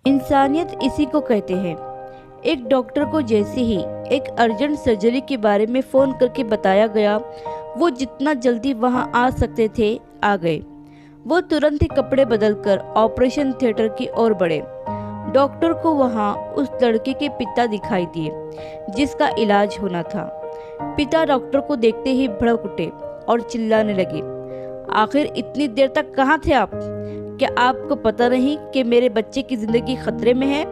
इंसानियत इसी को कहते हैं। एक डॉक्टर को जैसे ही एक अर्जेंट सर्जरी के बारे में फ़ोन करके बताया गया, वो जितना जल्दी वहां आ सकते थे आ गए। वो तुरंत ही कपड़े बदलकर ऑपरेशन थिएटर की ओर बढ़े। डॉक्टर को वहां उस लड़के के पिता दिखाई दिए जिसका इलाज होना था। पिता डॉक्टर को देखते ही भड़क उठे और चिल्लाने लगे, आखिर इतनी देर तक कहाँ थे आप? क्या आपको पता नहीं कि मेरे बच्चे की जिंदगी खतरे में है?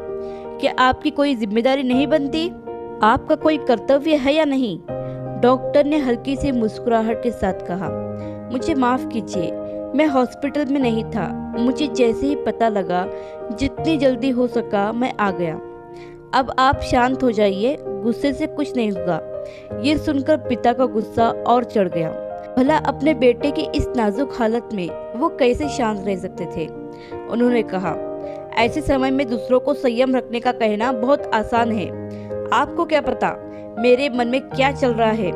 क्या आपकी कोई जिम्मेदारी नहीं बनती? आपका कोई कर्तव्य है या नहीं? डॉक्टर ने हल्की सी मुस्कुराहट के साथ कहा, मुझे माफ कीजिए, मैं हॉस्पिटल में नहीं था। मुझे जैसे ही पता लगा, जितनी जल्दी हो सका मैं आ गया। अब आप शांत हो जाइए, गुस्से से कुछ नहीं होगा। ये सुनकर पिता का गुस्सा और चढ़ गया। भला अपने बेटे की इस नाजुक हालत में वो कैसे शांत रह सकते थे? उन्होंने कहा, ऐसे समय में दूसरों को संयम रखने का कहना बहुत आसान है। आपको क्या पता मेरे मन में क्या चल रहा है?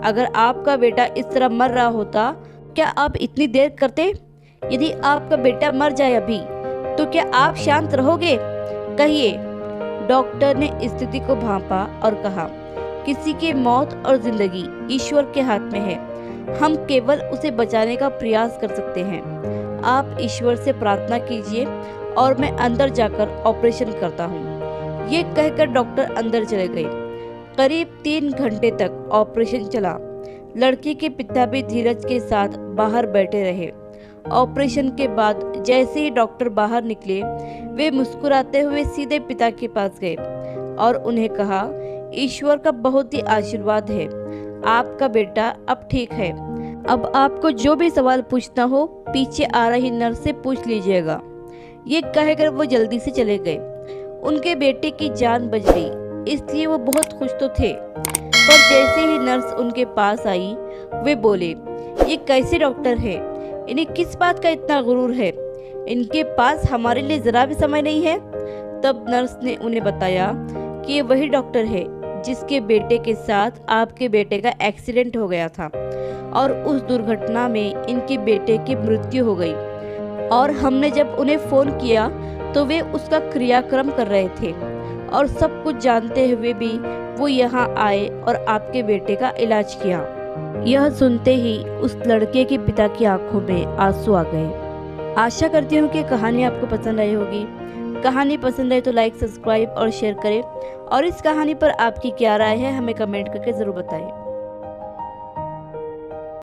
अगर आपका बेटा इस तरह मर रहा होता, क्या आप इतनी देर करते? यदि आपका बेटा मर जाए अभी, तो क्या आप शांत रहोगे? कहिए। डॉक्टर ने स्थिति को भांपा और कहा, किसी की मौत और जिंदगी ईश्वर के हाथ में है। हम केवल उसे बचाने का प्रयास कर सकते हैं। आप ईश्वर से प्रार्थना कीजिए और मैं अंदर जाकर ऑपरेशन करता हूँ। ये कहकर डॉक्टर अंदर चले गए। करीब 3 घंटे तक ऑपरेशन चला। लड़की के पिता भी धीरज के साथ बाहर बैठे रहे। ऑपरेशन के बाद जैसे ही डॉक्टर बाहर निकले, वे मुस्कुराते हुए सीधे पिता के पास गए और उन्हें कहा, ईश्वर का बहुत ही आशीर्वाद है, आपका बेटा अब ठीक है। अब आपको जो भी सवाल पूछना हो पीछे आ रही नर्स से पूछ लीजिएगा। ये कहकर वो जल्दी से चले गए। उनके बेटे की जान बच गई, इसलिए वो बहुत खुश तो थे। पर जैसे ही नर्स उनके पास आई, वे बोले, ये कैसे डॉक्टर है? इन्हें किस बात का इतना गुरूर है? इनके पास हमारे लिए जरा भी समय नहीं है। तब नर्स ने उन्हें बताया कि ये वही डॉक्टर है जिसके बेटे के साथ आपके बेटे का एक्सीडेंट हो गया था और उस दुर्घटना में इनके बेटे की मृत्यु हो गई। और हमने जब उन्हें फोन किया तो वे उसका क्रियाक्रम कर रहे थे और सब कुछ जानते हुए भी वो यहाँ आए और आपके बेटे का इलाज किया। यह सुनते ही उस लड़के के पिता की आंखों में आंसू आ गए। आशा करती हूँ कि कहानी आपको पसंद आई होगी। कहानी पसंद आए तो लाइक, सब्सक्राइब और शेयर करें और इस कहानी पर आपकी क्या राय है हमें कमेंट करके ज़रूर बताएं।